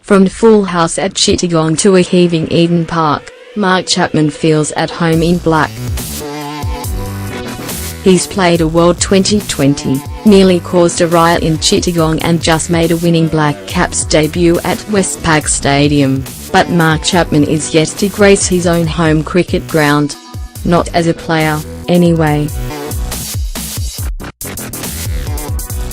From Full House at Chittagong to a heaving Eden Park, Mark Chapman feels at home in black. He's played a World 2020, nearly caused a riot in Chittagong and just made a winning Black Caps debut at Westpac Stadium, but Mark Chapman is yet to grace his own home cricket ground. Not as a player, anyway.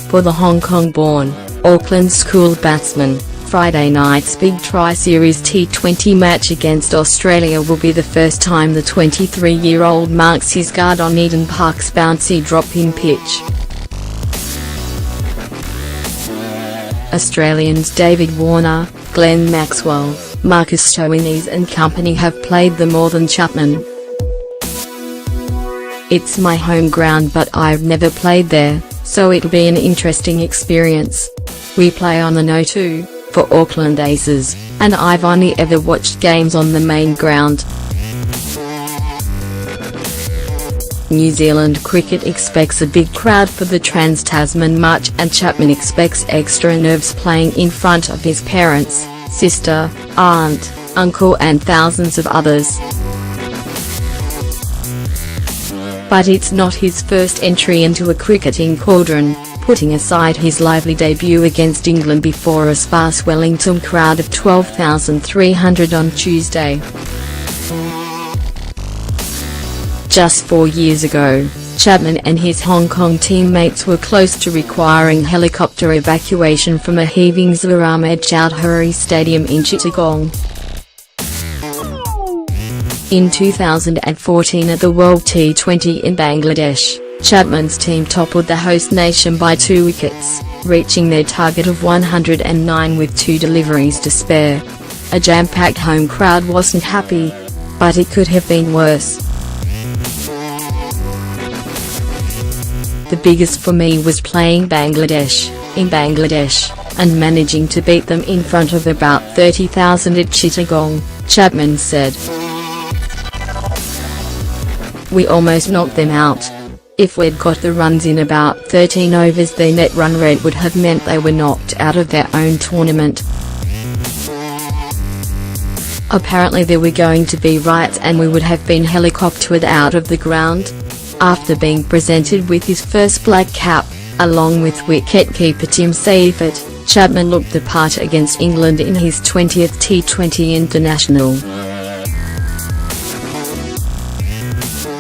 For the Hong Kong-born, Auckland school batsman, Friday night's Big Tri-Series T20 match against Australia will be the first time the 23-year-old marks his guard on Eden Park's bouncy drop-in pitch. Australians David Warner, Glenn Maxwell, Marcus Stoinis and company have played the more than Chapman. It's my home ground but I've never played there, so it'll be an interesting experience. We play on the No 2, for Auckland Aces, and I've only ever watched games on the main ground. New Zealand cricket expects a big crowd for the Trans-Tasman match and Chapman expects extra nerves playing in front of his parents, sister, aunt, uncle and thousands of others. But it's not his first entry into a cricketing cauldron, putting aside his lively debut against England before a sparse Wellington crowd of 12,300 on Tuesday. Just 4 years ago, Chapman and his Hong Kong teammates were close to requiring helicopter evacuation from a heaving Zahir Ahmed Chowdhury Stadium in Chittagong. In 2014 at the World T20 in Bangladesh, Chapman's team toppled the host nation by 2 wickets, reaching their target of 109 with 2 deliveries to spare. A jam-packed home crowd wasn't happy, but it could have been worse. The biggest for me was playing in Bangladesh, and managing to beat them in front of about 30,000 at Chittagong, Chapman said. We almost knocked them out. If we'd got the runs in about 13 overs, their net run rate would have meant they were knocked out of their own tournament. Apparently there were going to be riots and we would have been helicoptered out of the ground. After being presented with his first black cap, along with wicketkeeper Tim Seifert, Chapman looked the part against England in his 20th T20 international.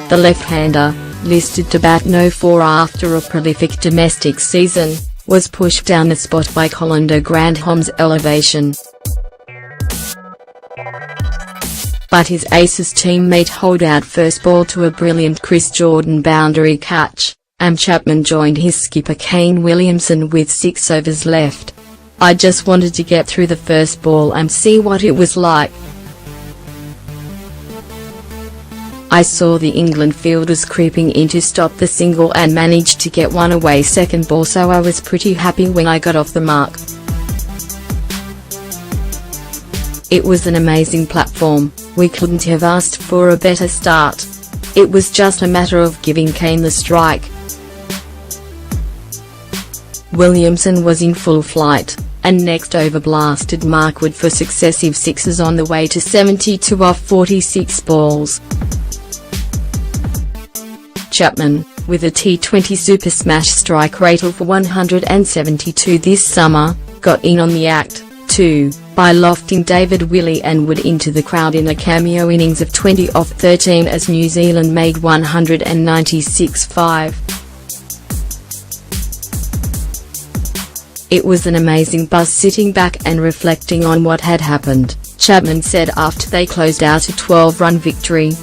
The left-hander, listed to bat no 4 after a prolific domestic season, was pushed down a spot by Colander Grandhom's elevation. But his Aces teammate holed out first ball to a brilliant Chris Jordan boundary catch, and Chapman joined his skipper Kane Williamson with 6 overs left. I just wanted to get through the first ball and see what it was like. I saw the England fielders creeping in to stop the single and managed to get one away second ball, so I was pretty happy when I got off the mark. It was an amazing platform, we couldn't have asked for a better start. It was just a matter of giving Kane the strike. Williamson was in full flight, and next over blasted Markwood for successive 6s on the way to 72 off 46 balls. Chapman, with a T20 Super Smash strike rate of 172 this summer, got in on the act, too, by lofting David Willey and Wood into the crowd in a cameo innings of 20 off 13 as New Zealand made 196-5. It was an amazing buzz sitting back and reflecting on what had happened, Chapman said after they closed out a 12-run victory.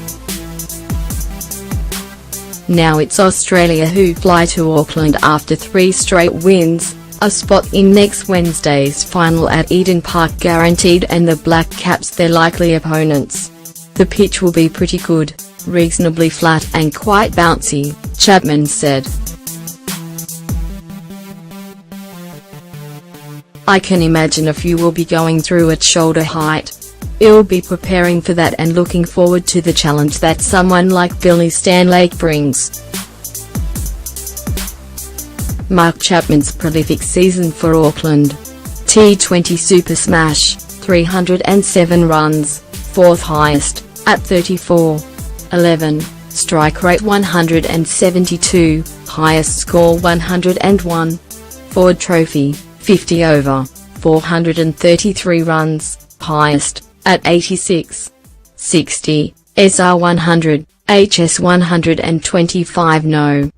Now it's Australia who fly to Auckland after 3 straight wins, a spot in next Wednesday's final at Eden Park guaranteed, and the Black Caps their likely opponents. The pitch will be pretty good, reasonably flat and quite bouncy, Chapman said. I can imagine a few will be going through at shoulder height. I'll be preparing for that and looking forward to the challenge that someone like Billy Stanlake brings. Mark Chapman's prolific season for Auckland. T20 Super Smash, 307 runs, 4th highest, at 34.11, strike rate 172, highest score 101. Ford Trophy, 50 over, 433 runs, highest, at 86.60, SR 100, HS 125 no.